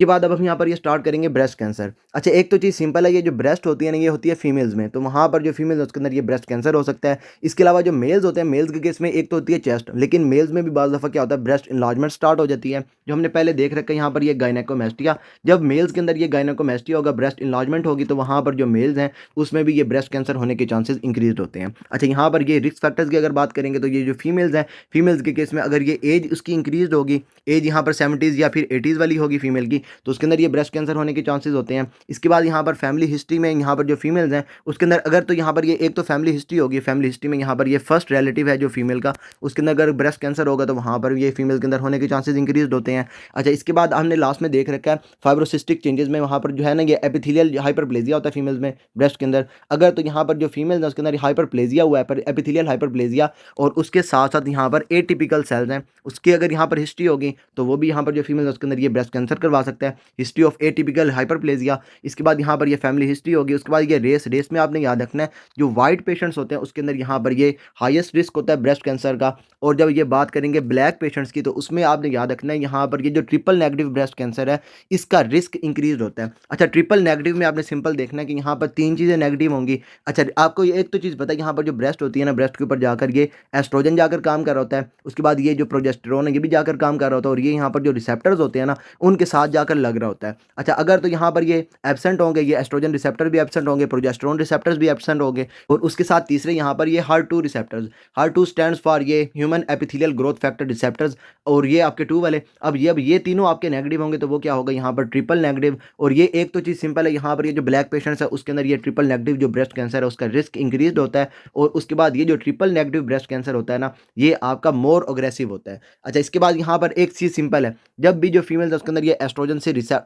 के बाद अब हम यहाँ पर ये स्टार्ट करेंगे ब्रेस्ट कैंसर। अच्छा, एक तो चीज़ सिंपल है, ये जो ब्रेस्ट होती है ना, ये होती है फीमेल्स में, तो वहाँ पर जो फीमेल्स उसके अंदर ये ब्रेस्ट कैंसर हो सकता है। इसके अलावा जो मेल्स होते हैं, मेल्स के केस में एक तो होती है चेस्ट, लेकिन मेल्स में भी बाज़ दफ़ा क्या होता है, ब्रेस्ट इन्लार्जमेंट स्टार्ट हो जाती है, जो हमने पहले देख रखा है यहाँ पर ये गायनेकोमेस्टिया। जब मेल्स के अंदर ये गायनेकोमेस्टिया होगा, ब्रेस्ट इन्लार्जमेंट होगी, तो वहाँ पर जो मेल्स हैं उसमें भी ये ब्रेस्ट कैंसर होने के चांसेस इंक्रीज़ होते हैं। अच्छा, यहाँ पर ये रिस्क फैक्टर्स की अगर बात करेंगे, तो ये जो फीमेल्स हैं, फीमेल्स के केस में अगर ये एज उसकी इंक्रीज़ होगी, एज यहाँ पर 70s या फिर 80s वाली होगी फीमेल की, तो उसके अंदर ये ब्रेस्ट कैंसर होने के चांसेस होते हैं। इसके बाद यहाँ पर फैमिली हिस्ट्री में यहाँ पर जो फीमेल्स हैं उसके अंदर अगर तो यहाँ पर ये एक तो फैमिली हिस्ट्री होगी, फैमिली हिस्ट्री में यहाँ पर ये फर्स्ट रिलेटिव है जो फीमेल का, उसके अंदर अगर ब्रेस्ट कैंसर होगा तो वहाँ पर ये फीमेल के अंदर होने के चांसेस इंक्रीज होते हैं। अच्छा, इसके बाद हमने लास्ट में देख रखा है फाइब्रोसिस्टिक चेंजेस में, वहाँ पर जो है ना ये एपिथेलियल हाइपरप्लेजिया होता है फीमेल्स में ब्रेस्ट के अंदर। अगर तो यहाँ पर जो फीमेल्स हैं उसके अंदर हाइपरप्लेजिया हुआ है, एपिथेलियल हाइपरप्लेजिया, और उसके साथ साथ यहाँ पर एटिपिकल सेल्स हैं, उसकी अगर यहाँ पर हिस्ट्री होगी तो वो भी यहाँ पर जो फीमेल है उसके अंदर ये ब्रेस्ट कैंसर करवा सकता है, हिस्ट्री ऑफ एटिपिकल हाइपरप्लेजिया। इसके बाद यहाँ पर ये फैमिली हिस्ट्री होगी। उसके बाद ये रेस में आपने याद रखना है जो वाइट पेशेंट्स होते हैं उसके अंदर यहाँ पर ये हाईएस्ट रिस्क होता है ब्रेस्ट कैंसर का। और जब ये बात करेंगे ब्लैक पेशेंट्स की, तो उसमें आपने याद रखना है यहाँ पर ये जो ट्रिपल नेगेटिव ब्रेस्ट कैंसर है इसका रिस्क इंक्रीज होता है। अच्छा, ट्रिपल नेगेटिव में आपने सिंपल देखना है कि यहाँ पर 3 चीज़ें नेगेटिव होंगी। अच्छा, आपको ये एक तो चीज़ पता है, यहाँ पर जो ब्रेस्ट होती है ना, ब्रेस्ट के ऊपर जाकर ये एस्ट्रोजन जाकर काम कर रहा होता है, उसके बाद ये जो प्रोजेस्टेरोन है ये भी जाकर काम कर रहा होता है, और ये यहाँ पर जो रिसेप्टर्स होते हैं ना उनके साथ जाकर लग रहा होता है। अच्छा, अगर तो यहाँ पर ये एब्सेंट होंगे, ये एस्ट्रोजन रिसेप्टर भी एब्सेंट होंगे, प्रोजेस्टेरोन रिसेप्टर्स भी एब्सेंट होंगे, और उसके साथ तीसरे यहाँ पर ये HER2 receptors, HER2 stands for ये human epithelial growth factor receptors, और ये आपके 2 वाले। अब ये तीनों आपके नेगेटिव होंगे तो वो क्या होगा, यहाँ पर ट्रिपल नेगेटिव। और ये एक तो चीज़ सिंपल है, यहाँ पर ये जो ब्लैक पेशेंट्स है उसके अंदर ये ट्रिपल नेगेटिव जो ब्रेस्ट कैंसर है उसका रिस्क इंक्रीज होता है। और उसके बाद ये जो ट्रिपल नेगेटिव ब्रेस्ट कैंसर होता है ना, ये आपका मोर अग्रेसिव होता है। अच्छा, इसके बाद यहाँ पर एक चीज़ सिंपल है, जब भी जो फीमेल है उसके अंदर ये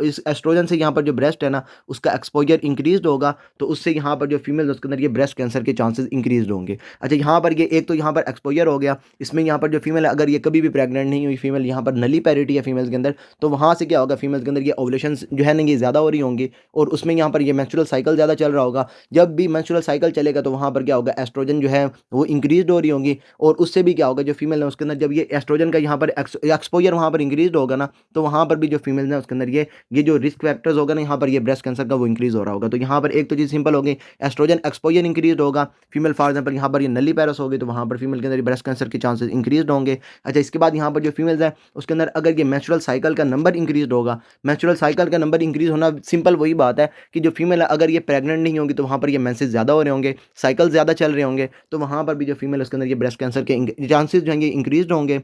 इस एस्ट्रोजन से यहाँ पर जो ब्रेस्ट है ना उसका एक्सपोजर इंक्रीज होगा, तो उससे यहाँ पर जो फीमेल है उसके अंदर ये ब्रेस्ट कैंसर के चांसेस इंक्रीज होंगे। अच्छा, यहाँ पर ये एक तो यहाँ पर एक्सपोजर हो गया, इसमें यहाँ पर जो फीमेल है अगर ये कभी भी प्रेग्नेंट नहीं हुई फीमेल, यहाँ पर नली पैरिटी है फीमेल्स के अंदर, तो वहाँ से क्या होगा, फीमेल्स के अंदर ये ओवुलेशंस जो है ना ये ज़्यादा हो रही होंगी, और उसमें यहाँ पर ये मेंस्ट्रुअल साइकिल ज़्यादा चल रहा होगा। जब भी मेंस्ट्रुअल साइकिल चलेगा तो वहाँ पर क्या होगा, एस्ट्रोजन जो है वो इंक्रीज हो रही होंगी, और उससे भी क्या होगा, जो फीमेल है उसके अंदर जब ये एस्ट्रोजन का यहाँ पर एक्सपोजर वहाँ पर इंक्रीज होगा ना, तो वहाँ पर भी जो फीमेल है उसके अंदर ये जो रिस्क फैक्टर्स होगा ना यहाँ पर ये ब्रेस्ट कैंसर का वो इंक्रीज हो रहा होगा। तो यहाँ पर एक तो चीज़ सिंपल होगी, एस्ट्रोजन एक्सपोजर इंक्रीज होगा, फीमेल फॉर एग्जाम्पल यहाँ पर ये नली पैरस होगी तो वहाँ पर फीमेल के अंदर ब्रेस्ट कैंसर के चांसेस इंक्रीज होंगे। अच्छा, इसके बाद यहाँ पर जो फीमेल्स हैं उसके अंदर अगर ये मेंस्ट्रुअल साइकिल का नंबर इंक्रीज होगा, मेंस्ट्रुअल साइकिल का नंबर इंक्रीज होना सिंपल वही बात है कि जो फीमेल है अगर ये प्रेग्नेंट नहीं होंगी तो वहाँ पर ये मेंसेस ज़्यादा हो रहे होंगे, साइकिल ज़्यादा चल रहे होंगे, तो वहाँ पर भी जो फीमेल है उसके अंदर ये ब्रेस्ट कैंसर के चांसेस जो हैं ये इंक्रीज होंगे।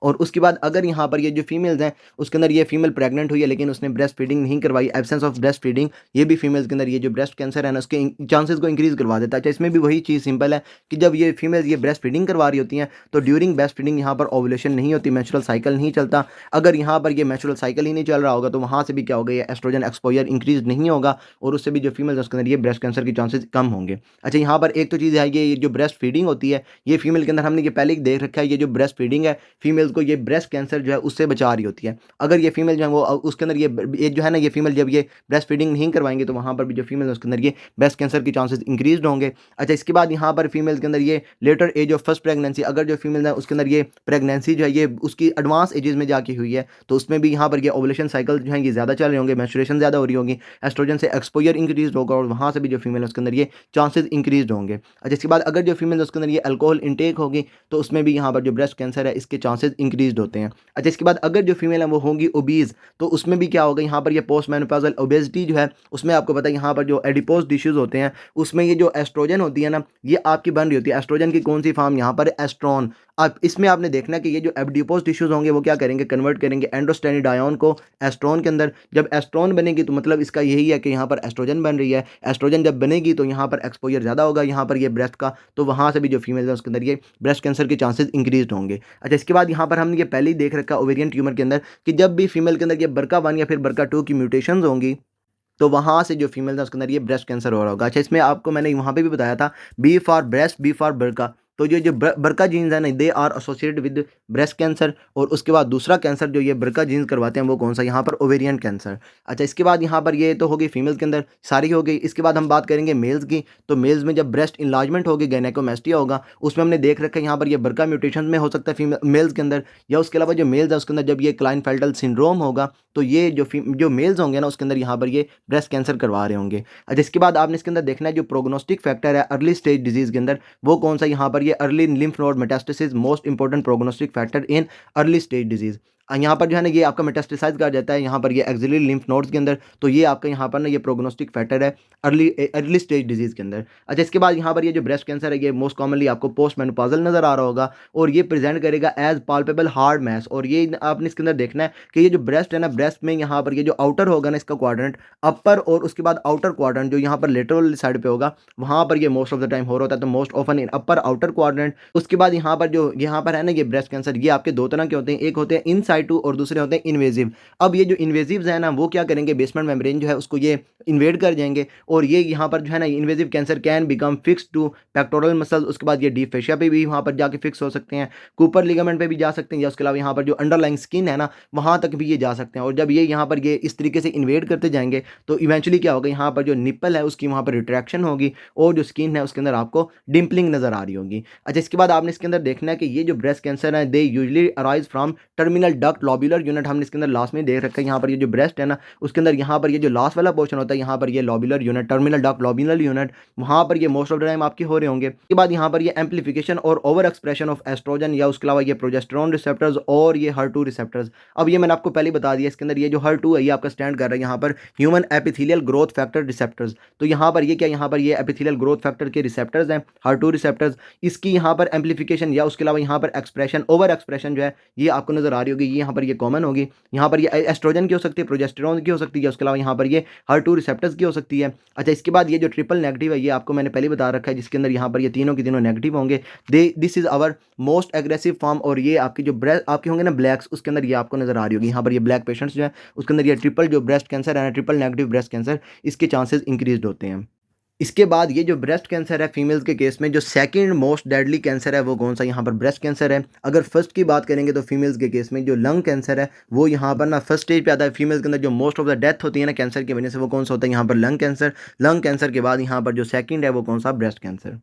और उसके बाद अगर यहाँ पर ये जो फीमेल्स हैं उसके अंदर ये फीमेल प्रेग्नेंट हुई है लेकिन उसने ब्रेस्ट फीडिंग नहीं करवाई, एब्सेंस ऑफ ब्रेस्ट फीडिंग, ये भी फीमेल्स के अंदर ये जो ब्रेस्ट कैंसर है ना उसके चांसेस को इंक्रीज करवा देता है। अच्छा, इसमें भी वही चीज़ सिंपल है कि जब ये फीमेल्स ये ब्रेस्ट फीडिंग करवा रही होती हैं तो ड्यूरिंग ब्रेस्ट फीडिंग यहाँ पर ओवुलेशन नहीं होती, मेंस्ट्रुअल साइकिल नहीं चलता। अगर यहाँ पर ये मेंस्ट्रुअल साइकिल ही नहीं चल रहा होगा तो वहाँ से भी क्या होगा, ये एस्ट्रोजन एक्सपोजर इंक्रीज नहीं होगा, और उससे भी जो फीमेल्स उसके अंदर ये ब्रेस्ट कैंसर के चांसेस कम होंगे। अच्छा, यहाँ पर एक तो चीज़ है ये जो ब्रेस्ट फीडिंग होती है ये फीमेल के अंदर हमने ये पहले ही देख रखा है, ये जो ब्रेस्ट फीडिंग है फीमेल्स को ये ब्रेस्ट कैंसर जो है उससे बचा रही होती है। अगर ये फीमेल जो है वो उसके अंदर ये जो है ना ये फीमेल जब ये ब्रेस्ट फीडिंग नहीं करवाएंगे तो वहाँ पर भी जो फीमेल है उसके अंदर ये ब्रेस्ट कैंसर के चांसेस इंक्रीज होंगे। अच्छा, इसके बाद यहाँ पर फीमेल्स के अंदर ये later age of first pregnancy, अगर जो फीमेल है उसके अंदर ये प्रेगनेंसी जो है ये उसकी एडवांस एजेस में जाके हुई है तो उसमें भी यहाँ पर ये ओवुलेशन साइकिल जो है ये ज़्यादा चल रहे होंगे, मेंस्ट्रुएशन ज़्यादा हो रही होगी, एस्ट्रोजन से एक्सपोजर इंक्रीज होगा, और वहाँ से भी जो फीमेल है उसके अंदर ये चांसेस इंक्रीज होंगे। अच्छा, इसके बाद अगर जो फीमेल है उसके अंदर ये अल्कोहल इंटेक होगी तो उसमें भी यहाँ पर जो ब्रेस्ट कैंसर है इसके चांसेस इंक्रीज होते हैं। अच्छा, इसके बाद अगर जो फीमेल है वो होंगी ओबीज, तो उसमें भी क्या होगा, यहाँ पर ये पोस्ट मेनोपॉजल ओबेसिटी जो है उसमें आपको पता है यहाँ पर जो एडिपोज टिश्यूज होते हैं उसमें ये जो एस्ट्रोजन होती है ना ये आपकी बन रही होती है। एस्ट्रोजन की कौन सी फॉर्म, यहाँ पर एस्ट्रॉन। अब इसमें आपने देखना कि ये जो एडिपोज टिश्यूज होंगे वो क्या करेंगे, कन्वर्ट करेंगे एंडोस्टेनिडायोन को एस्ट्रॉन के अंदर। जब एस्ट्रॉन बनेगी तो मतलब इसका यही है कि यहाँ पर एस्ट्रोजन बन रही है, एस्ट्रोजन जब बनेगी तो यहाँ पर एक्सपोजर ज़्यादा होगा यहाँ पर ये ब्रेस्ट का, तो वहाँ से भी जो फीमेल है उसके अंदर ये ब्रेस्ट कैंसर के चांसेस इंक्रीज होंगे। अच्छा, इसके बाद यहाँ पर हमने ये पहले ही देख रखा ओवेरियन ट्यूमर के अंदर कि जब भी फीमेल के अंदर ये BRCA1 या फिर BRCA2 की म्यूटेशंस होंगी तो वहाँ से जो फीमेल है उसके अंदर ये ब्रेस्ट कैंसर हो रहा होगा। अच्छा, इसमें आपको मैंने वहाँ पे भी बताया था B for breast, B for BRCA, तो ये जो बरका जीन्स है ना, they are associated with breast cancer. और उसके बाद दूसरा कैंसर जो ये बरका जीन्स करवाते हैं वो कौन सा, यहाँ पर ओवेरियन कैंसर। अच्छा, इसके बाद यहाँ पर ये तो हो गई फीमेल्स के अंदर सारी हो गई। इसके बाद हम बात करेंगे मेल्स की। तो मेल्स में जब ब्रेस्ट इनलार्जमेंट होगी, गायनेकोमेस्टिया होगा, उसमें हमने देख रखा है यहाँ पर ये बरका म्यूटेशन में हो सकता है फीमेल मेल्स के अंदर, या उसके अलावा जो मेल्स है उसके अंदर जब ये क्लाइनफेल्टर सिंड्रोम होगा, तो ये जो मेल्स होंगे ना उसके अंदर यहाँ पर ये ब्रेस्ट कैंसर करवा रहे होंगे। अच्छा, इसके बाद आपने इसके अंदर देखना है जो प्रोग्नोस्टिक फैक्टर है अर्ली स्टेज डिजीज के अंदर, वो कौन सा, यहाँ पर ये early lymph node metastasis most important prognostic factor in early stage disease. यहाँ पर जो है ना ये आपका मेटास्टेसाइज कहा जाता है यहाँ पर ये एक्सिलरी लिम्फ नोड्स के अंदर, तो ये आपका यहाँ पर ना ये प्रोग्नोस्टिक फैक्टर है अर्ली स्टेज डिजीज के अंदर। अच्छा, इसके बाद यहाँ पर ये जो ब्रेस्ट कैंसर है ये मोस्ट कॉमनली आपको पोस्ट मेनोपॉजल नजर आ रहा होगा, और ये प्रेजेंट करेगा एज पाल्पेबल हार्ड मैस। और ये आपने इसके अंदर देखना है कि ये जो ब्रेस्ट है ना, ब्रेस्ट में यहाँ पर ये जो आउटर होगा ना इसका क्वाड्रेंट अपर, और उसके बाद आउटर क्वाड्रेंट जो यहाँ पर लेटरल साइड पे होगा, वहाँ पर ये मोस्ट ऑफ द टाइम हो रहा होता है, तो most often in upper outer quadrant. उसके बाद यहाँ पर जो यहाँ पर है ना ये ब्रेस्ट कैंसर, ये आपके दो तरह के होते हैं, एक होते हैं इन साइटू और दूसरे होते हैं इन्वेजिव। अब ये जो इन्वेजिव है ना वो क्या करेंगे, बेसमेंट मेम्ब्रेन जो है उसको ये इन्वेड कर जाएंगे, और ये यहाँ पर जो है ना invasive cancer can become fix to pectoral muscles. उसके बाद ये डीप फेशिया पे भी वहाँ पर जाके फिक्स हो सकते हैं, कूपर लिगामेंट पे भी जा सकते हैं, या उसके अलावा यहाँ पर जो अंडरलाइंग स्किन है ना वहाँ तक भी ये जा सकते हैं। और जब ये यहाँ पर ये इस तरीके से इन्वेड करते जाएंगे तो इवेंचुअली क्या होगा, यहाँ पर जो निप्पल है उसकी वहाँ पर रिट्रैक्शन होगी, और जो स्किन है उसके अंदर आपको डिम्पलिंग नजर आ रही होगी। अच्छा, इसके बाद आपने इसके अंदर देखना है कि ये जो ब्रेस्ट कैंसर है they usually arise from terminal duct lobular unit. हमने इसके अंदर लास्ट में देख रखा है यहाँ पर ये जो ब्रेस्ट है ना उसके अंदर यहाँ पर ये जो लास्ट वाला पोर्शन होता है यहाँ पर ये लॉब्यूलर unit, terminal duct lobular unit, वहाँ पर ये मोस्ट ऑफ द टाइम आपके हो रहे होंगे। उसके बाद यहाँ पर ये एम्पलीफिकेशन और ओवर एक्सप्रेशन ऑफ एस्ट्रोजन, या उसके अलावा ये प्रोजेस्टेरोन रिसेप्टर्स और ये HER2 रिसेप्टर्स। अब ये मैंने आपको पहले बता दिया, इसके अंदर ये जो HER2 है ये आपका स्टैंड कर रहा है यहाँ पर human epithelial growth factor receptors. तो यहाँ पर ये क्या, यहाँ पर ये एपिथेलियल ग्रोथ फैक्टर के रिसेप्टर्स हैं HER2 रिसेप्टर्स, इसकी यहाँ पर एम्पलीफिकेशन या उसके अलावा यहाँ पर एक्सप्रेशन ओवर एक्सप्रेशन जो है ये आपको नजर आ रही होगी, ये यहाँ पर ये कॉमन होगी। यहाँ पर ये एस्ट्रोजन की हो सकती है, प्रोजेस्टेरोन की हो सकती है, उसके अलावा यहाँ पर ये HER2 रिसेप्टर्स की हो सकती है। अच्छा, इसके बाद ये जो ट्रिपल नेगेटिव है ये आपको मैंने पहले बता रखा है, जिसके अंदर यहाँ पर ये तीनों के तीनों नेगेटिव होंगे। This is our most aggressive form. और ये आपकी जो ब्रेस्ट आपके होंगे ना ब्लैक्स, उसके अंदर ये आपको नजर आ रही होगी, यहाँ पर ये ब्लैक पेशेंट्स जो है उसके अंदर ये ट्रिपल जो ब्रेस्ट कैंसर है ना, ट्रिपल नेगेटिव ब्रेस्ट कैंसर, इसके चांसेस इंक्रीज होते हैं। इसके बाद ये जो ब्रेस्ट कैंसर है फीमेल्स के केस में जो सेकंड मोस्ट डेडली कैंसर है वो कौन सा, यहाँ पर ब्रेस्ट कैंसर है। अगर फर्स्ट की बात करेंगे तो फीमेल्स के केस में जो लंग कैंसर है वो यहाँ पर ना फर्स्ट स्टेज पे आता है। फीमेल्स के अंदर जो मोस्ट ऑफ द डेथ होती है ना कैंसर की वजह से वो कौन सा होता है, यहाँ पर लंग कैंसर। लंग कैंसर के बाद यहाँ पर जो सेकंड है वो कौन सा, ब्रेस्ट कैंसर।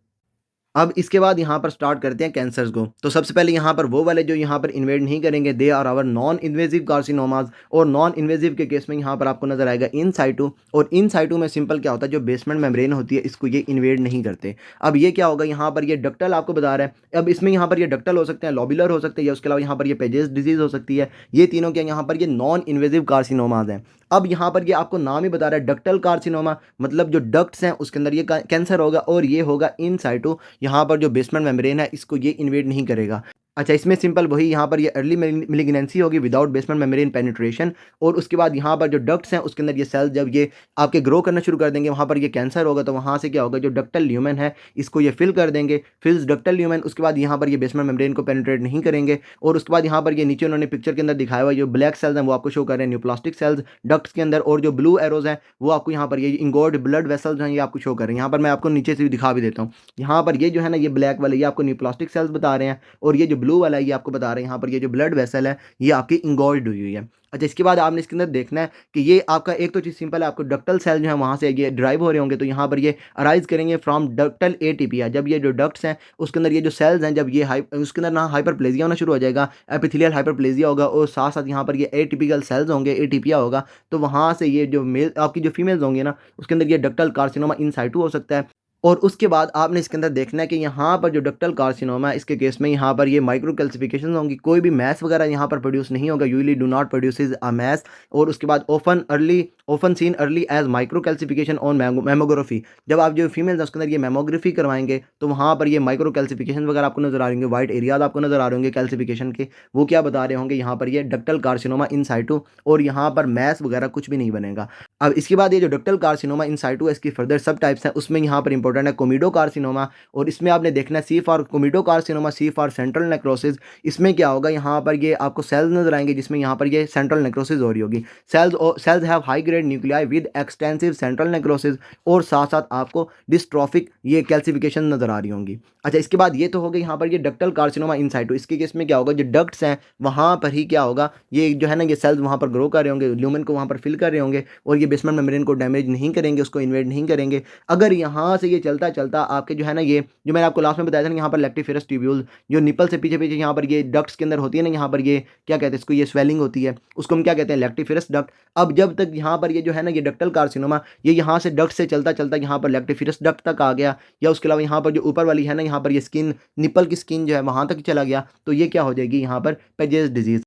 अब इसके बाद यहाँ पर स्टार्ट करते हैं कैंसर्स को। तो सबसे पहले यहाँ पर वो वाले जो यहाँ पर इन्वेड नहीं करेंगे, they are our non invasive carcinomas. और नॉन इन्वेजिव के केस में यहाँ पर आपको नजर आएगा इन साइटू। और इन साइटू में सिंपल क्या होता है, जो बेसमेंट मेम्ब्रेन होती है इसको ये इन्वेड नहीं करते। अब ये क्या होगा, यहाँ पर ये डक्टल आपको बता रहा है। अब इसमें यहाँ पर ये डक्टल हो सकते हैं, लॉबुलर हो सकते हैं, या उसके अलावा यहाँ पर ये पेजेस डिजीज हो सकती है। ये तीनों क्या यहाँ पर ये नॉन इन्वेजिव कार्सिनोमाज हैं। अब यहाँ पर ये आपको नाम ही बता रहा है डक्टल कार्सिनोमा, मतलब जो डक्ट्स हैं उसके अंदर ये कैंसर होगा, और ये होगा इन साइटू। यहाँ पर जो बेसमेंट मेम्ब्रेन है इसको ये इन्वेड नहीं करेगा। अच्छा, इसमें सिंपल वही यहाँ पर ये अर्ली मिलिग्नेंसी होगी विदाउट बेसमेंट मेम्ब्रेन पेनिट्रेशन। और उसके बाद यहाँ पर जो डक्ट्स हैं उसके अंदर ये सेल्स जब ये आपके ग्रो करना शुरू कर देंगे, वहाँ पर ये कैंसर होगा, तो वहाँ से क्या होगा, जो डक्टल ल्यूमेन है इसको ये फिल कर देंगे, फिल्स डक्टल ल्यूमेन। उसके बाद यहाँ पर ये बेसमेंट मेम्ब्रेन को पेनिट्रेट नहीं करेंगे। और उसके बाद यहाँ पर ये नीचे उन्होंने पिक्चर के अंदर दिखाया हुआ जो ब्लैक सेल्स हैं वो आपको शो कर रहे हैं न्यूप्लास्टिक सेल्स डक्ट्स के अंदर, और जो ब्लू एरोज हैं वो आपको यहाँ पर ये इंगोर्ड ब्लड वेसल्स हैं ये आपको शो कर रहे हैं। यहाँ पर मैं आपको नीचे से भी दिखा भी देता हूँ। यहाँ पर ये जो है ना ये ब्लैक वाले ये आपको न्यूप्लास्टिक सेल्स बता रहे हैं, और ये जो ब्लू वाला है ये आपको बता रहे हैं यहाँ पर ये जो ब्लड वेसल है ये आपकी इंगोर्ड हुई है। अच्छा, इसके बाद आपने इसके अंदर देखना है कि ये आपका एक तो चीज़ सिंपल है, आपको डक्टल सेल जो है वहाँ से ये ड्राइव हो रहे होंगे, तो यहाँ पर ये अराइज करेंगे फ्रॉम डक्टल एटीपिया। जब ये जो डक्ट्स हैं उसके अंदर ये जो सेल्स हैं जब ये उसके अंदर ना हाइपरप्लेजिया होना शुरू हो जाएगा, एपिथेलियल हाइपरप्लेजिया होगा, और साथ साथ यहाँ पर ये एटिपिकल सेल्स होंगे, एटीपिया होगा, तो वहाँ से ये जो मेल आपकी जो फीमेल्स होंगे ना उसके अंदर ये डक्टल कार्सिनोमा इन साइटू हो सकता है। और उसके बाद आपने इसके अंदर देखना है कि यहाँ पर जो डक्टल कार्सिनोमा है इसके केस में यहाँ पर ये माइक्रो कैल्सिफिकेशन होंगी, कोई भी मैस वगैरह यहाँ पर प्रोड्यूस नहीं होगा, usually do not produces a mass. और उसके बाद often seen early as micro calcification on mammography. जब आप जो फीमेल्स उसके अंदर ये मेमोग्राफी करवाएंगे तो वहाँ पर ये माइक्रो कैल्सिफिकेशन वगैरह आपको नजर आ रहे होंगे, वाइट एरियाज आपको नजर आ रहे होंगे कैल्सिफिकेशन के, वो क्या बता रहे होंगे यहाँ पर ये डक्टल कार्सिनोमा इन साइटू, और यहाँ पर मैस वगैरह कुछ भी नहीं बनेगा। अब इसके बाद ये जो डक्टल कार्सिनोमा इन साइटू है इसकी फर्दर सब टाइप्स हैं, उसमें यहाँ पर इंपॉर्टेंट है कोमिडो कार्सिनोमा। और इसमें आपने देखना है C for comedo carcinoma, C for central necrosis. इसमें क्या होगा, यहाँ पर ये आपको सेल्स नजर आएंगे जिसमें यहाँ पर ये सेंट्रल नेक्रोसिस हो रही होगी। Cells have high grade degenerate nuclei with extensive central necrosis और साथ साथ आपको डिस्ट्रॉफिक ये कैल्सिफिकेशन नजर आ रही होंगी। अच्छा, इसके बाद ये तो हो गई यहाँ पर ये डक्टल कार्सिनोमा इन साइटो। इसके केस में क्या होगा, जो डक्ट्स हैं वहाँ पर ही क्या होगा, ये जो है ना ये सेल्स वहाँ पर ग्रो कर रहे होंगे, ल्यूमेन को वहाँ पर फिल कर रहे होंगे और ये बेसमेंट मेम्ब्रेन को डैमेज नहीं करेंगे, उसको इन्वेड नहीं करेंगे। अगर यहाँ से ये चलता चलता आपके जो है ना ये जो मैंने आपको लास्ट में बताया था ना, यहाँ पर लैक्टिफेरस ट्यूब्यूल जो निपल से पीछे पीछे यहाँ पर ये डक्ट्स के अंदर होती है ना, यहाँ पर ये क्या कहते हैं इसको, ये स्वेलिंग होती है, उसको हम क्या कहते हैं, लैक्टिफेरस डक्ट। अब जब तक यहाँ पर ये जो है ना ये डक्टल कार्सिनोमा ये यहाँ से डक्ट से चलता चलता यहाँ पर लैक्टिफेरस डक्ट तक आ गया, या उसके अलावा यहाँ पर जो ऊपर वाली है ना यहाँ पर ये स्किन, निपल की स्किन जो है वहाँ तक चला गया, तो ये क्या हो जाएगी यहाँ पर पेजेस डिजीज।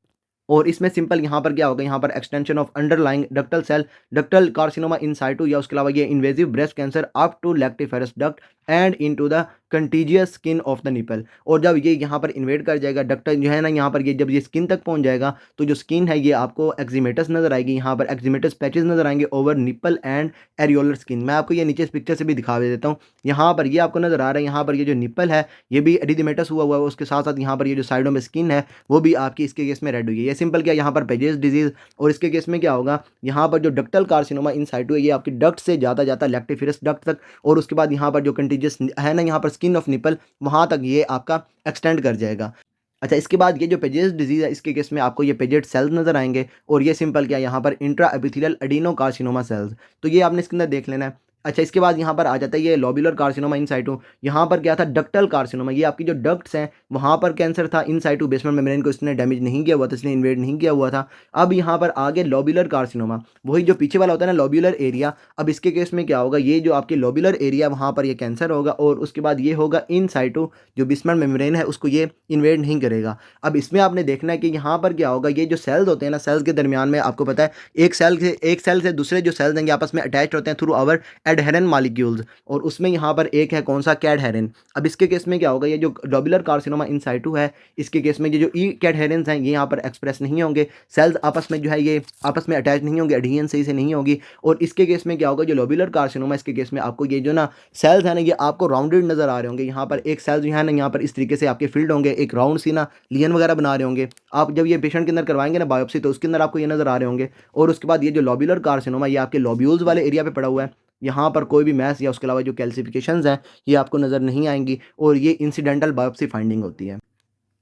और इसमें सिंपल यहाँ पर क्या होगा, यहाँ पर extension of underlying ductal cell, ductal carcinoma in situ, या उसके अलावा ये invasive breast cancer up to lactiferous duct and into the contiguous skin of the nipple. और जब ये यहाँ पर इन्वेड कर जाएगा डक्टल जो है ना यहाँ पर ये जब ये स्किन तक पहुँच जाएगा, तो जो स्किन है ये आपको एक्जिमेटस नजर आएगी, यहाँ पर एक्जिमेटस पैचेस नजर आएंगे over nipple and areolar skin. मैं आपको ये नीचे इस पिक्चर से भी दिखा देता हूँ, यहाँ पर ये आपको नजर आ रहा है, यहाँ पर ये जो निपल है ये भी एडिमेटस हुआ है, उसके साथ साथ यहाँ पर ये जो साइडों में स्किन है वो भी आपकी इसके केस में रेड हुई है। ये सिंपल क्या, यहाँ पर पेजेस डिजीज। और इसके केस में क्या होगा, यहाँ पर जो डक्टल कार्सिनोमा इन साइटू है ये आपकी डक्ट से जाता जाता लैक्टिफेरस डक्ट तक, और उसके बाद यहाँ पर जो कंटीजियस है ना यहाँ पर स्किन ऑफ निपल वहाँ तक ये आपका एक्सटेंड कर जाएगा। अच्छा, इसके बाद ये जो पेजेस डिजीज है इसके केस में आपको ये पेजेट सेल्स नजर आएंगे, और ये सिंपल क्या यहाँ पर intraepithelial adenocarcinoma cells, तो ये आपने इसके अंदर देख लेना है। अच्छा, इसके बाद यहाँ पर आ जाता है ये लोब्यूलर कार्सिनोमा इन साइटू। यहाँ पर क्या था, डक्टल कार्सिनोमा, ये आपकी जो डक्ट्स हैं वहाँ पर कैंसर था इन साइटू, बेसमेंट मेम्ब्रेन को इसने डैमेज नहीं किया हुआ था, इसने इन्वेड नहीं किया हुआ था। अब यहाँ पर आगे लोब्यूलर कार्सिनोमा, वही जो पीछे वाला होता है ना लोब्यूलर एरिया। अब इसके केस में क्या होगा, ये जो आपके लोब्यूलर एरिया वहाँ पर ये कैंसर होगा, और उसके बाद ये होगा इन साइटू, जो बेसमेंट मेम्ब्रेन है उसको ये इन्वेड नहीं करेगा। अब इसमें आपने देखना है कि यहाँ पर क्या होगा, ये जो सेल्स होते हैं ना, सेल्स के दरमियान में आपको पता है एक सेल से दूसरे जो सेल्स हैं आपस में अटैच होते हैं थ्रू आवर एडहेरेंट मॉलिक्यूल्स, और उसमें यहाँ पर एक है कौन सा, कैडहेरिन। अब इसके केस में क्या होगा, ये जो लोब्यूलर कार्सिनोमा इन साइटू है इसके केस में ये जो ई कैडहेरिन्स हैं ये यहाँ पर एक्सप्रेस नहीं होंगे, सेल्स आपस में जो है ये आपस में अटैच नहीं होंगे, एडहेशन सही से नहीं होगी। और इसके केस में क्या होगा, जो लोब्यूलर कार्सिनोमा इसके केस में आपको ये जो ना सेल्स है ना ये आपको राउंडेड नजर आ रहे होंगे। यहाँ पर एक सेल जो है ना यहाँ पर इस तरीके से आपके फील्ड होंगे, एक राउंड सी ना लियन वगैरह बना रहे होंगे। आप जब ये पेशेंट के अंदर करवाएंगे ना बायोप्सी, तो उसके अंदर आपको ये नजर आ रहे होंगे। और उसके बाद ये जो लोब्यूलर कार्सिनोमा ये आपके लोब्यूल्स वाले एरिया पे पड़ा हुआ है, यहाँ पर कोई भी मैस या उसके अलावा जो कैल्सिफिकेशंस हैं ये आपको नज़र नहीं आएंगी, और ये इंसिडेंटल बायोप्सी फाइंडिंग होती है।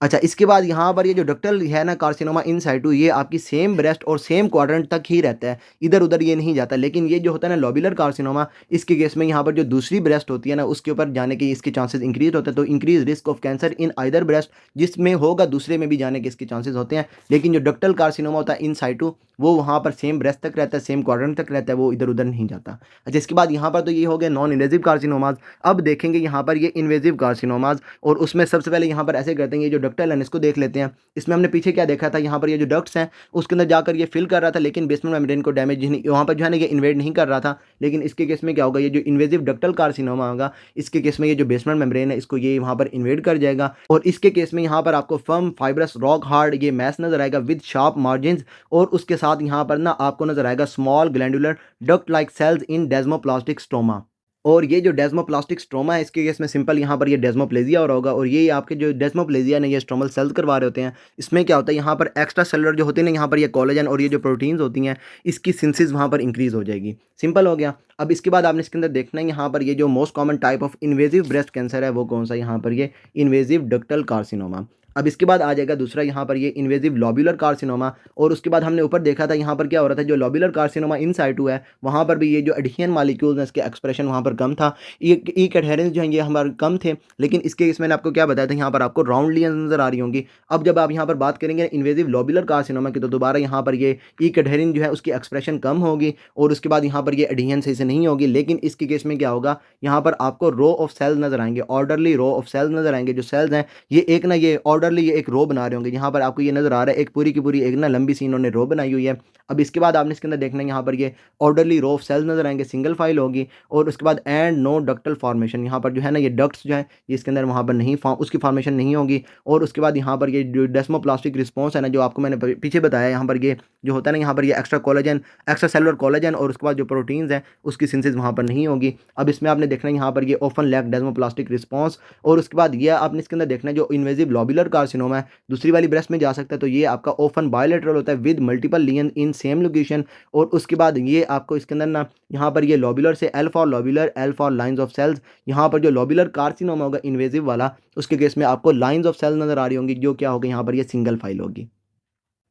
अच्छा, इसके बाद यहाँ पर ये जो डक्टल है ना कार्सिनोमा इन साइटू, ये आपकी सेम ब्रेस्ट और सेम क्वाड्रेंट तक ही रहता है, इधर उधर ये नहीं जाता। लेकिन ये जो होता है ना लोब्यूलर कार्सिनोमा, इसके केस में यहाँ पर जो दूसरी ब्रेस्ट होती है ना उसके ऊपर जाने के इसके चांसेस इंक्रीज होते हैं, तो increase risk of cancer in either breast, जिसमें होगा दूसरे में भी जाने के इसके चांसेस होते हैं। लेकिन जो डक्टल कार्सिनोमा होता है इन साइटू वो वहाँ पर सेम ब्रेस्ट तक रहता है, सेम क्वाड्रेंट तक रहता है, वो इधर उधर नहीं जाता। अच्छा, इसके बाद यहाँ पर तो ये हो गया नॉन इन्वेजिव कार्सिनोमाज। अब देखेंगे यहाँ पर ये इन्वेजिव कार्सिनोमाज, और उसमें सबसे पहले यहाँ पर ऐसे करते हैं, ये जो डक्टल है इसको देख लेते हैं। इसमें हमने पीछे क्या देखा था, यहाँ पर ये जो डक्ट्स हैं उसके अंदर जाकर ये फिल कर रहा था, लेकिन बेसमेंट मेम्ब्रेन को डैमेज नहीं, वहाँ पर जो है ना ये इन्वेड नहीं कर रहा था। लेकिन इसके केस में क्या होगा, ये जो इन्वेजिव डक्टल कार्सिनोमा होगा इसके केस में ये जो बेसमेंट मेम्ब्रेन है इसको ये वहाँ पर इन्वेड कर जाएगा, और इसके केस में यहाँ पर आपको फर्म फाइब्रस रॉक हार्ड ये मैस नजर आएगा विद शार्प मार्जिन, और उसके साथ यहाँ पर ना आपको नजर आएगा small glandular duct like cells in desmoplastic stroma. और ये जो डेस्मोप्लास्टिक स्ट्रोमा है इसके केस में सिंपल यहाँ पर ये डेस्मोप्लेजिया और होगा, और ये आपके जो डेस्मोप्लेजिया ने ये स्ट्रोमल सेल्स करवा रहे होते हैं। इसमें क्या होता है, यहाँ पर एक्स्ट्रा सेलुलर जो होते हैं ना यहाँ पर ये कोलेजन और ये जो प्रोटीन्स होती हैं इसकी सिंथेसिस वहाँ पर इंक्रीज हो जाएगी। सिंपल हो गया। अब इसके बाद आपने इसके अंदर देखना है यहाँ पर ये जो most common type of invasive breast cancer है वो कौन सा, यहाँ पर ये इन्वेजिव डक्टल कार्सिनोमा। अब इसके बाद आ जाएगा दूसरा यहाँ पर ये इन्वेजिव लोब्यूलर कार्सिनोमा, और उसके बाद हमने ऊपर देखा था यहाँ पर क्या हो रहा था, जो लोब्यूलर कार्सिनोमा इन साइटू है वहाँ पर भी ये जो एडिशन मालिक्यूल्स हैं इसके एक्सप्रेशन वहाँ पर कम था, ये ई एडहेरेंस जो है ये हमारे कम थे। लेकिन इसके इसमें मैंने आपको क्या बताया था, यहाँ पर आपको राउंड लियंस नजर आ रही होंगी। अब जब आप यहाँ पर बात करेंगे इन्वेजिव लोब्यूलर कार्सिनोमा की, तो दोबारा यहाँ पर ये ई एडहेरेंस जो है उसकी एक्सप्रेशन कम होगी, और उसके बाद यहाँ पर ये एडिशन सही से नहीं होगी। लेकिन इसके केस में क्या होगा, यहाँ पर आपको रो ऑफ सेल्स नजर आएंगे, ऑर्डरली रो ऑफ सेल्स नजर आएंगे। जो सेल्स हैं ये एक ना ये ऑर्डरली ये एक रो बना रहे होंगे। यहाँ पर आपको ये नजर आ रहा है एक पूरी की पूरी एक ना लंबी सी इन्होंने रो बनाई हुई है। अब इसके बाद आपने इसके अंदर देखना है यहाँ पर ये ऑर्डरली रो ऑफ सेल्स नजर आएंगे, सिंगल फाइल होगी, और उसके बाद एंड नो डक्टल फॉर्मेशन, यहाँ पर जो है ना ये डक्ट्स जो है ये इसके अंदर वहाँ पर नहीं उसकी फॉर्मेशन नहीं होगी। और उसके बाद यहाँ पर ये जो डेस्मोप्लास्टिक रिस्पॉन्स है ना जो आपको मैंने पीछे बताया, यहाँ पर ये जो होता है ना यहाँ पर ये extra collagen extra cellular collagen और उसके बाद जो प्रोटीन्स हैं उसकी सिंथेसिस वहाँ पर नहीं होगी। अब इसमें आपने देखना है यहाँ पर ये ऑफन लैक डेस्मोप्लास्टिक रिस्पॉन्स, और उसके बाद ये आपने इसके अंदर देखना है जो इन्वेजिव लोब्यूलर लोब्यूलर कार्सिनोमा है, दूसरी वाली ब्रेस्ट में जा सकता है, तो ये आपका ऑफन बायलैटरल होता है with multiple lesion in same location. और उसके बाद ये आपको इसके अंदर ना यहाँ पर ये लोब्यूलर से L for lobular, L for lines of cells, यहाँ पर जो लोब्यूलर कार्सिनोमा होगा इन्वेजिव वाला, उसके केस में आपको लाइन्स ऑफ सेल्स नजर आ रही होंगी, जो क्या होगा यहाँ पर ये सिंगल फाइल होगी।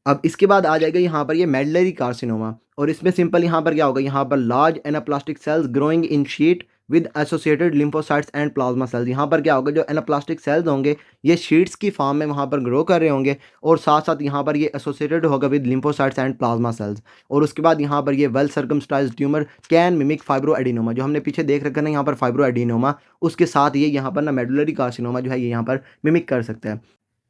अब इसके बाद आ जाएगा यहाँ पर ये मेडलरी कार्सिनोमा, और इसमें सिंपल यहाँ पर क्या होगा, यहाँ पर large anaplastic cells growing in sheet with associated lymphocytes and plasma cells. यहाँ पर क्या होगा, जो एनाप्लास्टिक सेल्स होंगे ये शीट्स की फॉर्म में वहाँ पर ग्रो कर रहे होंगे, और साथ साथ यहाँ पर ये एसोसिएटेड होगा with lymphocytes and plasma cells. और उसके बाद यहाँ पर ये well circumscribed tumour can mimic fibroadenoma, जो हमने पीछे देख रखा है ना यहाँ पर फाइब्रो एडिनोमा, उसके साथ ये यहाँ पर ना मेडुलरी कार्सिनोमा जो है ये यहाँ पर मिमिक कर सकता है।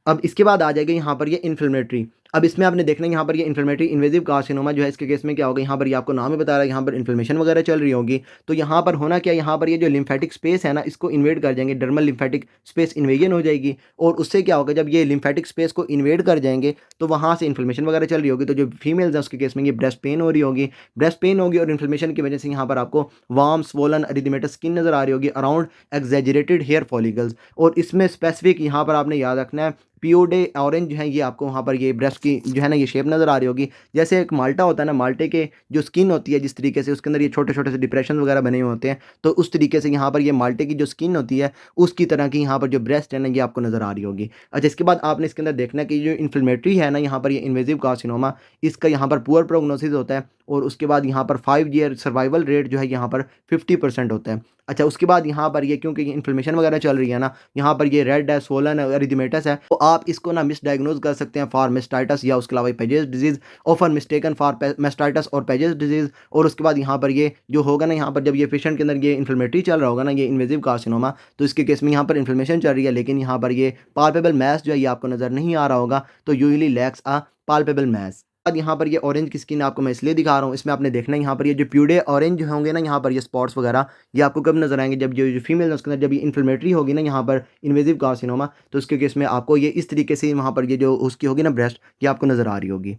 अब इसके बाद आ जाएगा यहाँ पर ये इन्फ्लेमेटरी। अब इसमें आपने देखना है यहाँ पर ये इन्फ्लेमेटरी इन्वेजिव कार्सिनोमा जो है, इसके केस में क्या होगा, यहाँ पर ये आपको नाम ही बता रहा है, यहाँ पर इन्फ्लेमेशन वगैरह चल रही होगी। तो यहाँ पर होना क्या, यहाँ पर ये जो लिम्फेटिक स्पेस है ना इसको इन्वेड कर जाएंगे, डर्मल लिम्फेटिक स्पेस इन्वेजन हो जाएगी, और उससे क्या होगा, जब ये लिम्फेटिक स्पेस को इन्वेड कर जाएंगे तो वहाँ से इन्फ्लेमेशन वगैरह चल रही होगी। तो जो फीमेल्स हैं उसके केस में ये ब्रेस्ट पेन हो रही होगी, ब्रेस्ट पेन होगी, और इन्फ्लेमेशन की वजह से यहाँ पर आपको वार्म स्वोलन एरिथमेटस स्किन नजर आ रही होगी अराउंड एक्सैजरेटेड हेयर फॉलिकल्स। और इसमें स्पेसिफिक यहाँ पर आपने याद रखना है पियोडे ऑरेंज जो है ये आपको वहाँ पर ये ब्रेस्ट की जो है ना ये शेप नज़र आ रही होगी, जैसे एक माल्टा होता है ना, माल्टे के जो स्किन होती है जिस तरीके से उसके अंदर ये छोटे छोटे से डिप्रेशन वगैरह बने हुए होते हैं, तो उस तरीके से यहाँ पर ये माल्टे की जो स्किन होती है उसकी तरह की यहाँ पर जो ब्रेस्ट है ना ये आपको नज़र आ रही होगी। अच्छा, इसके बाद आपने इसके अंदर देखना है कि जो इन्फ्लेमेटरी है ना यहाँ पर ये इन्वेजिव कार्सिनोमा, इसका यहाँ पर पुअर प्रोग्नोसिस होता है, और उसके बाद यहाँ पर 5 ईयर सर्वाइवल रेट जो है यहाँ पर 50% होता है। अच्छा, उसके बाद यहाँ पर ये क्योंकि इन्फ्लेमेशन वगैरह चल रही है ना, यहाँ पर ये रेड है, सोलन है, एरिथमेटस है, तो आप इसको ना मिसडायग्नोज कर सकते हैं फॉर मेस्टाइटस या उसके अलावा Paget's disease, often mistaken for mastitis और पेजेस डिजीज। और उसके बाद यहाँ पर ये जो होगा ना, यहाँ पर जब ये पेशेंट के अंदर ये इन्फ्लेमेटरी चल रहा होगा ना, ये इन्वेजिव कार्सिनोमा, तो इसके केस में यहाँ पर इन्फ्लेमेशन चल रही है, लेकिन यहाँ पर ये पाल्पेबल मैस जो है ये आपको नज़र नहीं आ रहा होगा, तो यूजली लैक्स अ पाल्पेबल मैस। यहाँ पर ये ऑरेंज की स्किन आपको मैं इसलिए दिखा रहा हूँ, इसमें आपने देखना है यहाँ पर ये जो प्यूडे ऑरेंज होंगे ना, यहाँ पर ये स्पॉट्स वगैरह ये आपको कब नजर आएंगे, जब जो फीमेल है उसके अंदर जब ये इन्फ्लेमेटरी होगी ना यहाँ पर इन्वेजिव कार्सिनोमा, तो उसके केस में आपको ये इस तरीके से वहाँ पर ये जो उसकी होगी ना ब्रेस्ट, ये आपको नजर आ रही होगी।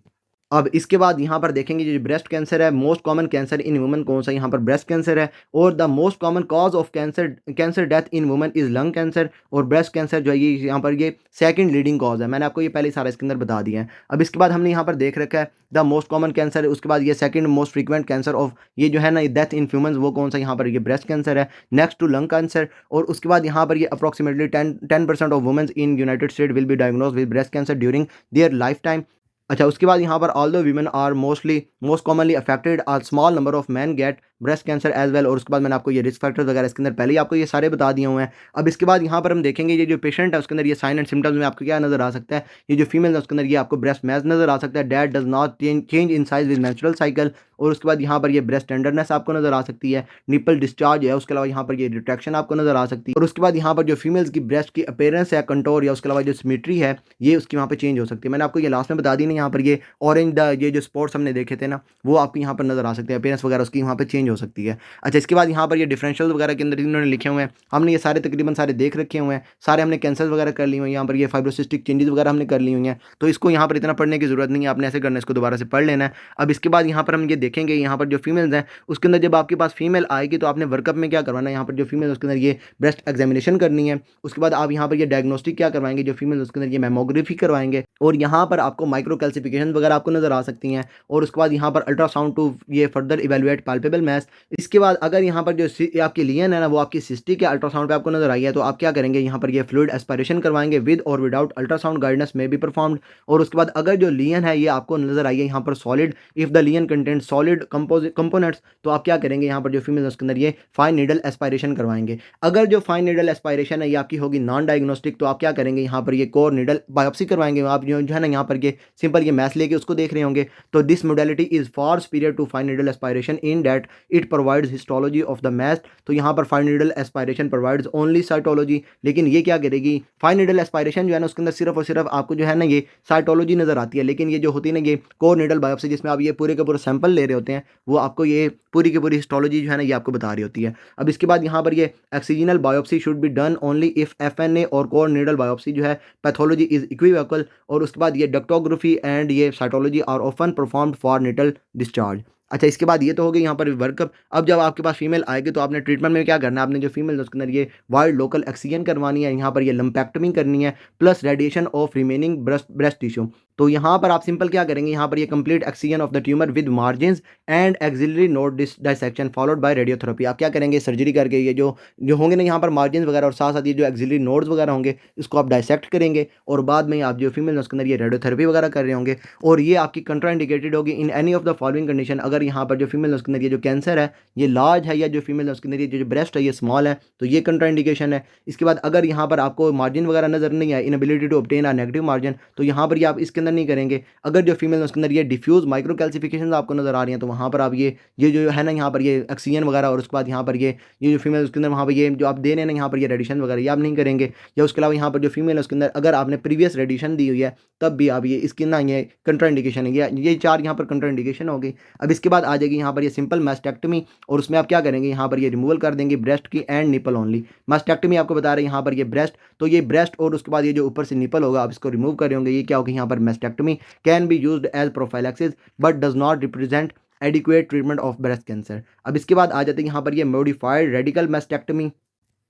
अब इसके बाद यहाँ पर देखेंगे जो ब्रेस्ट कैंसर है, most common cancer in women कौन सा, यहाँ पर ब्रेस्ट कैंसर है, और the most common cause of cancer death in women is lung cancer, और ब्रेस्ट कैंसर जो है ये यहाँ पर ये सेकंड लीडिंग कॉज है। मैंने आपको ये पहले सारा इसके अंदर बता दिया है। अब इसके बाद हमने यहाँ पर देख रखा है द मोस्ट कॉमन कैंसर, उसके बाद ये second most frequent cancer of ये जो है ना डेथ इन ह्यूमंस, वो कौन सा, यहाँ पर ये ब्रेस्ट कैंसर है, नेक्स्ट टू लंग कैंसर। और उसके बाद यहाँ पर ये approximately 10% of women's in United State will be diagnose with breast cancer during their life time. अच्छा, उसके बाद यहाँ पर all the women are most commonly affected, are small number of man get breast cancer as well. और उसके बाद मैंने आपको ये रिस्क फैक्टर्स वगैरह इसके अंदर पहले ही आपको ये सारे बता दिए हुए हैं। अब इसके बाद यहाँ पर हम देखेंगे ये जो पेशेंट है उसके अंदर ये साइन एंड सिम्टम्स में आपको क्या नजर आ सकता है, ये जो फीमेल है उसके अंदर ये आपको ब्रेस्ट मैच नजर आ सकता है, date does not change in size with menstrual cycle. और उसके बाद यहाँ पर ये ब्रेस्ट टेंडरनेस आपको नजर आ सकती है, निपल डिस्चार्ज है, उसके अलावा यहाँ पर ये रिट्रैक्शन आपको नजर आ सकती है। और उसके बाद यहाँ पर जो फीमेल्स की ब्रेस्ट की अपीयरेंस है, कंटोर या उसके अलावा जो सिमेट्री है ये उसकी वहाँ पर चेंज हो सकती है। मैंने आपको ये लास्ट में बता दी ना, यहाँ पर ये ऑरेंज ये जो स्पॉट्स हमने देखे थे ना वो आपको यहाँ पर नजर आ सकते हैं, अपीयरेंस वगैरह उसकी वहाँ पर चेंज हो सकती है। अच्छा, इसके बाद यहाँ पर ये डिफरेंशियल वगैरह के अंदर इन्होंने लिखे हुए हैं, हमने ये सारे तकरीबन सारे देख रखे हुए हैं, सारे हमने कैंसर वगैरह कर ली हुई हैं, यहाँ पर ये फाइब्रोसिस्टिक चेंजेस वगैरह हमने कर ली हुई हैं, तो इसको यहाँ पर इतना पढ़ने की जरूरत नहीं है, आपने ऐसे करना है, इसको दोबारा से पढ़ लेना है। अब इसके बाद यहाँ पर हम ये देखेंगे यहाँ पर जो फीमेल्स हैं उसके अंदर जब आपके पास फीमेल आएगी तो आपने वर्कअप में क्या करवाना है, यहाँ पर जो फीमेल उसके अंदर ये ब्रेस्ट एग्जामिनेशन करनी है। उसके बाद आप यहाँ पर ये डायग्नोस्टिक क्या करवाएंगे, जो फीमेल उसके अंदर ये मेमोग्राफी करवाएंगे, और यहाँ पर आपको माइक्रो कैल्सिफिकेशन वगैरह आपको नजर आ सकती हैं। और उसके बाद यहाँ पर अल्ट्रासाउंड टू ये फर्दर इवेलुएट पाल्पेबल मैस। इसके बाद अगर यहाँ पर जो आपकी लियन है ना वो आपकी सिस्टिक या अल्ट्रासाउंड पे आपको नजर आई है तो आप क्या करेंगे, यहाँ पर ये फ्लूइड एस्पायरेशन करवाएंगे विद और विदाउट अल्ट्रासाउंड गाइडेंस में भी परफॉर्म्ड। और उसके बाद अगर जो लियन है ये आपको नजर आई है यहाँ पर solid, if the lesion content solid components, तो आप क्या करेंगे, यहाँ पर जो फीमेल उसके अंदर ये फाइन नीडल एस्पायरेशन करवाएंगे। अगर जो फाइन नीडल एस्पायरेशन है ये आपकी होगी नॉन डायग्नोस्टिक, तो आप क्या करेंगे, यहाँ पर ये कोर नीडल बायोप्सी करवाएंगे। आप जो है ना यहाँ पर ये सिंपल ये मैथ लेके उसको देख रहे होंगे। तो this modality is far superior to fine needle aspiration in that it provides histology of the mass. तो यहाँ पर fine needle aspiration provides only cytology, लेकिन ये क्या करेगी, फाइन नीडल एस्पायरेशन जो है ना उसके अंदर सिर्फ और सिर्फ आपको जो है ना ये साइटोलॉजी नजर आती है, लेकिन ये जो होती है ना ये कोर नीडल बायोप्सी जिसमें आप ये पूरे के पूरे सैंपल ले रहे होते हैं वो आपको ये पूरी की पूरी हिस्टोलॉजी जो है ना ये आपको बता रही होती है। अब इसके बाद यहाँ पर ये excisional biopsy should be done only if FNA और कोर नीडल बायोप्सी जो है पैथोलॉजी इज इक्विवोकल। और उसके बाद ये डक्टोग्राफी एंड ये cytology are often performed for needle discharge. अच्छा, इसके बाद ये तो हो गई यहाँ पर वर्कअप। अब जब आपके पास फीमेल आएगी तो आपने ट्रीटमेंट में क्या करना है, आपने जो फीमेल है उसके अंदर ये वाइड लोकल एक्सिजन करवानी है, यहाँ पर ये लंपेक्टमी करनी है, plus radiation of remaining breast breast tissue. तो यहाँ पर आप सिंपल क्या करेंगे, यहाँ पर ये complete excision of the tumour with margins and axillary node dissection followed by radiotherapy. आप क्या करेंगे, सर्जरी करके ये जो होंगे ना यहाँ पर मार्जिन वगैरह और साथ साथ ये जो एक्सिलरी नोड्स वगैरह होंगे इसको आप डायसेक्ट करेंगे, और बाद में आप जो फीमेल है उसके अंदर ये रेडियोथेरेपी वगैरह कर रहे होंगे, और ये आपकी कंट्राइंडिकेटेड होगी in any of the following condition. अगर यहाँ पर जो फीमेल है उसके अंदर ये जो कैंसर है ये लार्ज है, या जो फीमेल है उसके अंदर ये जो ब्रेस्ट है ये स्मॉल है, तो ये कंट्राइंडिकेशन है। इसके बाद अगर यहाँ पर आपको मार्जिन वगैरह नजर नहीं आए, inability to obtain a negative margin, तो यहाँ पर ये आप इसके अंदर नहीं करेंगे। अगर जो फीमेल है उसके अंदर ये डिफ्यूज माइक्रो कैल्सिफिकेशन आपको नजर आ रही हैं, तो वहाँ पर आप ये जो है ना यहाँ पर ये ऑक्सीजन वगैरह, और उसके बाद यहाँ पर ये जो फीमेल उसके अंदर वहाँ पर ये जो आप दे रहे हैं ना यहाँ पर ये रेडिएशन वगैरह ये आप नहीं करेंगे। या उसके अलावा यहाँ पर जो फीमेल है उसके अंदर अगर आपने प्रीवियस रेडिएशन दी हुई है तब भी आप ये इसकी ना ये कंट्राइंडिकेशन है, ये चार यहाँ पर कंट्राइंडिकेशन होगी। अब इसके बाद आ जाएगी यहाँ पर ये सिंपल मैस्टेक्टमी, और उसमें आप क्या करेंगे, यहाँ पर ये रिमूवल कर देंगे ब्रेस्ट की एंड निपल ओनली। मैस्टेक्टमी आपको बता रहे हैं यहाँ पर ये ब्रेस्ट, तो ये ब्रेस्ट और उसके बाद ये जो ऊपर से निपल होगा आप इसको रिमूव कर रहे होंगे, ये क्या होगा यहाँ पर mastectomy can be used as prophylaxis but does not represent adequate treatment of breast cancer. अब इसके बाद आ जाते हैं यहाँ पर ये मॉडिफाइड रेडिकल मैस्टेक्टमी,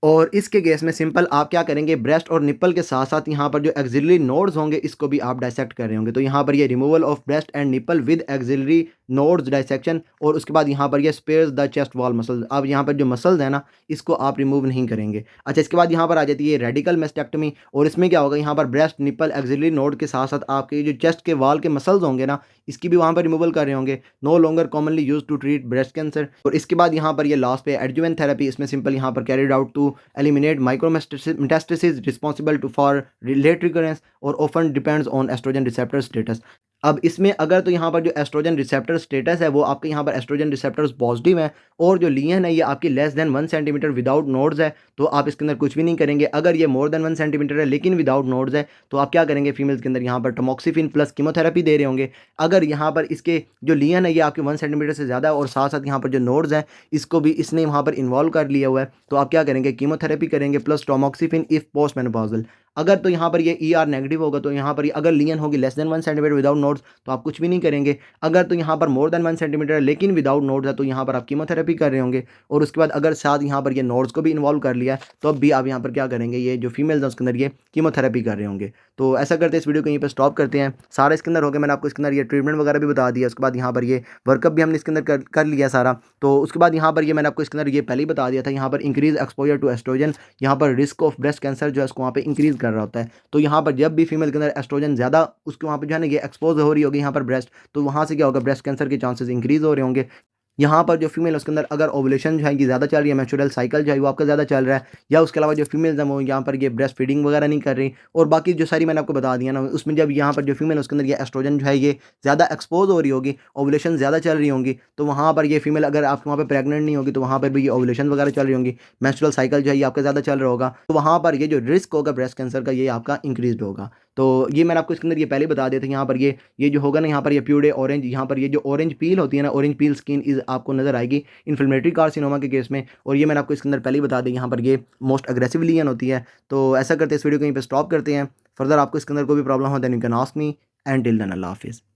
और इसके केस में सिंपल आप क्या करेंगे, ब्रेस्ट और निप्पल के साथ साथ यहाँ पर जो एक्सिलरी नोड्स होंगे इसको भी आप डायसेक्ट कर रहे होंगे। तो यहाँ पर ये removal of breast and nipple with axillary nodes dissection, और उसके बाद यहाँ पर ये spares the chest wall muscles. अब यहाँ पर जो मसल्स है ना इसको आप रिमूव नहीं करेंगे। अच्छा, इसके बाद यहाँ पर आ जाती है रेडिकल मैस्टेक्टमी, और इसमें क्या होगा, यहाँ पर ब्रेस्ट निप्पल एक्सिलरी नोड के साथ साथ आपके जो चेस्ट के वाल के मसल्स होंगे ना इसकी भी वहाँ पर रिमूवल कर रहे होंगे। No longer commonly use to treat breast cancer. और इसके बाद यहाँ पर ये लास्ट पे एडजुवेंट थेरेपी, इसमें सिंपल यहाँ पर carried out to eliminate micrometastasis responsible for late recurrence or often depends on estrogen receptor status। अब इसमें अगर तो यहाँ पर जो एस्ट्रोजन रिसेप्टर स्टेटस है वो आपके यहाँ पर एस्ट्रोजन रिसेप्टर्स पॉजिटिव हैं, और जो लीजन है ये आपकी less than 1 centimetre without nodes है, तो आप इसके अंदर कुछ भी नहीं करेंगे। अगर ये मोर देन 1 सेंटीमीटर है लेकिन विदाउट नोड्स है, तो आप क्या करेंगे, फीमेल्स के अंदर यहाँ पर टमोक्सिफिन प्लस कीमोथेरेपी दे रहे होंगे। अगर यहाँ पर इसके जो लीजन है ये आपके 1 सेंटीमीटर से ज़्यादा है, और साथ साथ यहाँ पर जो नोड्स हैं इसको भी इसने वहाँ पर इन्वॉल्व कर लिया हुआ है, तो आप क्या करेंगे, कीमोथेरेपी करेंगे प्लस टमोक्सिफिन इफ पोस्ट मेनोपॉजल। अगर तो यहाँ पर ये ER नेगेटिव होगा, तो यहाँ पर अगर लीजन होगी less than 1 centimetre without nodes तो आप कुछ भी नहीं करेंगे। अगर तो यहाँ पर मोर देन 1 सेंटीमीटर है लेकिन विदाउट नोड्स है, तो यहाँ पर आप कीमोथेरेपी कर रहे होंगे। और उसके बाद अगर साथ यहाँ पर ये नोड्स को भी इन्वॉल्व कर लिया है तो अब भी आप यहाँ पर क्या करेंगे, ये जो फीमेल्स हैं उसके अंदर ये कीमोथेरेपी कर रहे होंगे। तो ऐसा करते हैं, इस वीडियो को यहीं पर स्टॉप करते हैं। सारा इसके अंदर हो गया, मैंने आपको इसके अंदर ये ट्रीटमेंट वगैरह भी बता दिया। उसके बाद यहाँ पर ये वर्कअप भी हमने इसके अंदर कर लिया सारा। तो उसके बाद यहाँ पर ये मैंने आपको इसके अंदर ये पहले ही बता दिया था, यहाँ पर इंक्रीज एक्सपोजर टू एस्ट्रोजन, यहाँ पर रिस्क ऑफ ब्रेस्ट कैंसर जो है उसको वहाँ पर इंक्रीज कर रहा होता है। तो यहाँ पर जब भी फीमेल के अंदर एस्ट्रोजन ज़्यादा उसके वहाँ पर जो है ना ये एक्सपोज हो रही होगी यहाँ पर ब्रेस्ट, तो वहाँ से क्या होगा, ब्रेस्ट कैंसर के चांसेस इंक्रीज हो रहे होंगे। यहाँ पर जो फीमेल है उसके अंदर अगर ओवुलेशन जो है कि ज़्यादा चल रही है, मेंस्ट्रुअल साइकिल जो है वो आपका ज़्यादा चल रहा है, या उसके अलावा जो फीमेल्स हैं वो यहाँ पर ये ब्रेस्ट फीडिंग वगैरह नहीं कर रही, और बाकी जो सारी मैंने आपको बता दिया ना, उसमें जब यहाँ पर जो फीमेल है उसके अंदर ये एस्ट्रोजन जो है ये ज़्यादा एक्सपोज हो रही होगी, ओवुलेशन ज़्यादा चल रही होंगी, तो वहाँ पर ये फीमेल अगर आप वहाँ पर प्रेगनेंट नहीं होगी तो वहाँ पर भी ये ओवुलेशन वगैरह चल रही होंगी, मेंस्ट्रुअल साइकिल जो है ये आपका ज़्यादा चल रहा होगा, तो वहाँ पर ये जो रिस्क होगा ब्रेस्ट कैंसर का ये आपका इंक्रीज होगा। तो ये मैंने आपको इसके अंदर ये पहले बता दिया था। यहाँ पर ये जो होगा ना, यहाँ पर ये प्यूडे ऑरेंज, यहाँ पर ये जो ऑरेंज पील होती है ना, ऑरेंज पील स्किन इज आपको नजर आएगी इन्फ्लेमेटरी कार्सिनोमा के केस में, और ये मैंने आपको इसके अंदर पहले ही बता दी, यहाँ पर ये मोस्ट अग्रेसिव लीजन होती है। तो ऐसा करते हैं, इस वीडियो को यहीं पर स्टॉप करते हैं। फर्दर आपको इसके अंदर कोई भी प्रॉब्लम हो then you can ask me, and till then अल्लाह हाफिज़।